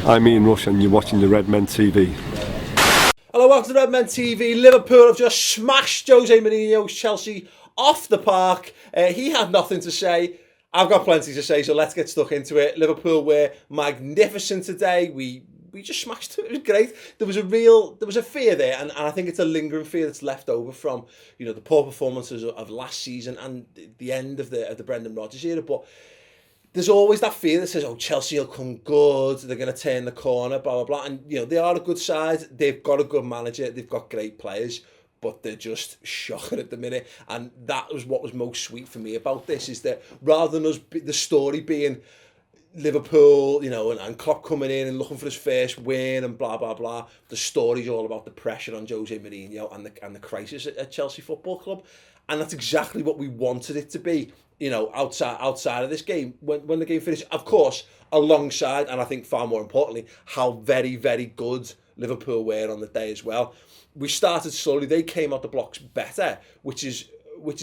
I'm Ian Rush and you're watching the Redmen TV. Hello, welcome to Redmen TV. Liverpool have just smashed Jose Mourinho's Chelsea off the park. He had nothing to say. I've got plenty to say, so let's get stuck into it. Liverpool were magnificent today. We just smashed it. It was great. There was a fear there, and I think it's a lingering fear that's left over from, you know, the poor performances of last season and the end of the Brendan Rodgers era. But there's always that fear that says, oh, Chelsea will come good, they're going to turn the corner, blah, blah, blah. And, you know, they are a good side. They've got a good manager. They've got great players, but they're just shocking at the minute. And that was what was most sweet for me about this, is that rather than the story being Liverpool, you know, and Klopp coming in and looking for his first win and blah, blah, blah, the story's all about the pressure on Jose Mourinho and the crisis at Chelsea Football Club. And that's exactly what we wanted it to be. You know, outside of this game, when the game finished, of course, alongside, and I think far more importantly, how very, very good Liverpool were on the day as well. We started slowly. They came out the blocks better, which is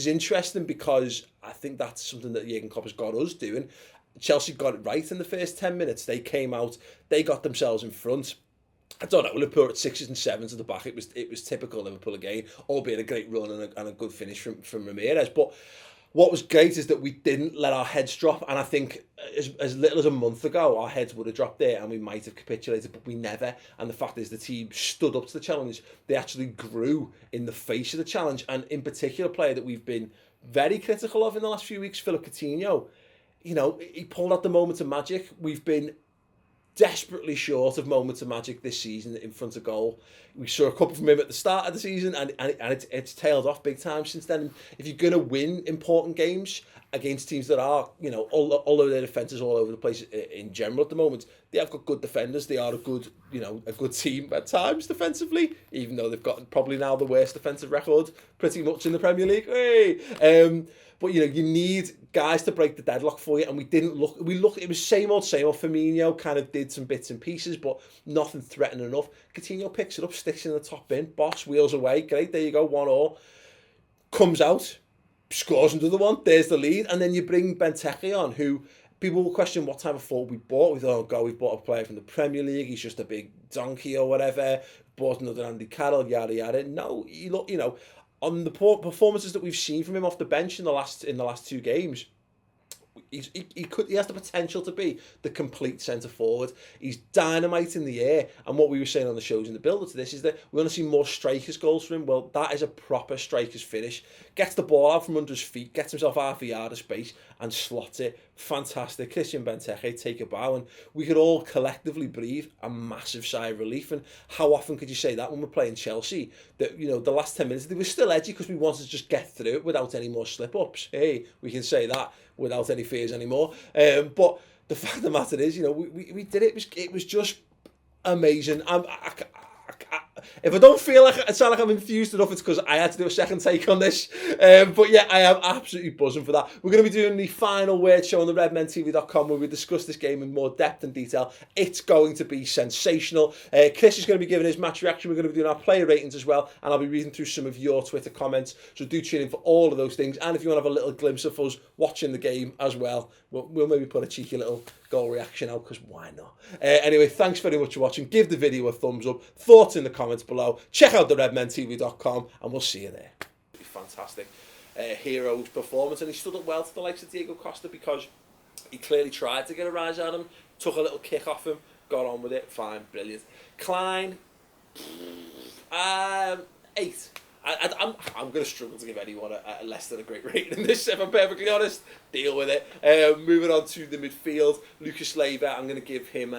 interesting, because I think that's something that Jurgen Klopp has got us doing. Chelsea got it right in the first 10 minutes. They came out, they got themselves in front. I don't know, Liverpool at 6s and 7s at the back. It was typical Liverpool again, albeit a great run and a good finish from Ramirez. But what was great is that we didn't let our heads drop, and I think as little as a month ago, our heads would have dropped there and we might have capitulated, but we never. And the fact is the team stood up to the challenge. They actually grew in the face of the challenge, and in particular, a player that we've been very critical of in the last few weeks, Coutinho. You know, he pulled out the moments of magic. We've been desperately short of moments of magic this season in front of goal. We saw a couple from him at the start of the season, and it's tailed off big time since then. If you're going to win important games against teams that are, you know, although their defence is all over the place in general at the moment, they have got good defenders. They are a good team at times defensively, even though they've got probably now the worst defensive record pretty much in the Premier League. Hey! But, you know, you need guys to break the deadlock for you, and we didn't look. It was same old. Firmino kind of did some bits and pieces, but nothing threatening enough. Coutinho picks it up, sticks it in the top bin, boss, wheels away. Great, there you go, 1-1. Comes out, scores another one. There's the lead, and then you bring Benteke on, who people will question what type of forward we bought. We thought, oh God, we've bought a player from the Premier League. He's just a big donkey or whatever. Bought another Andy Carroll, yada yada. No, you know. On the poor performances that we've seen from him off the bench in the last 2 games, he has the potential to be the complete centre forward. He's dynamite in the air, and what we were saying on the shows in the build up to this is that we want to see more strikers goals from him. Well, that is a proper striker's finish. Gets the ball out from under his feet, gets himself half a yard of space and slots it. Fantastic. Christian Benteke, take a bow, and we could all collectively breathe a massive sigh of relief. And how often could you say that when we're playing Chelsea? That, you know, the last 10 minutes they were still edgy because we wanted to just get through it without any more slip-ups. Hey, we can say that without any fears anymore. But the fact of the matter is, you know, we did it. It was just amazing. If I don't feel like it sound like I'm enthused enough, it's because I had to do a second take on this. But yeah, I am absolutely buzzing for that. We're going to be doing the final word show on the redmentv.com where we discuss this game in more depth and detail. It's going to be sensational. Chris is going to be giving his match reaction. We're going to be doing our player ratings as well, and I'll be reading through some of your Twitter comments. So do tune in for all of those things. And if you want to have a little glimpse of us watching the game as well, we'll maybe put a cheeky little goal reaction out, because why not? Anyway, thanks very much for watching. Give the video a thumbs up. Thoughts in the comments below. Check out the redmentv.com, and we'll see you there. Fantastic hero's performance, and he stood up well to the likes of Diego Costa, because he clearly tried to get a rise out of him, took a little kick off him, got on with it, fine, brilliant. Klein, 8. I'm going to struggle to give anyone a less than a great rating in this, if I'm perfectly honest. Deal with it. Moving on to the midfield, Lucas Leiva, I'm going to give him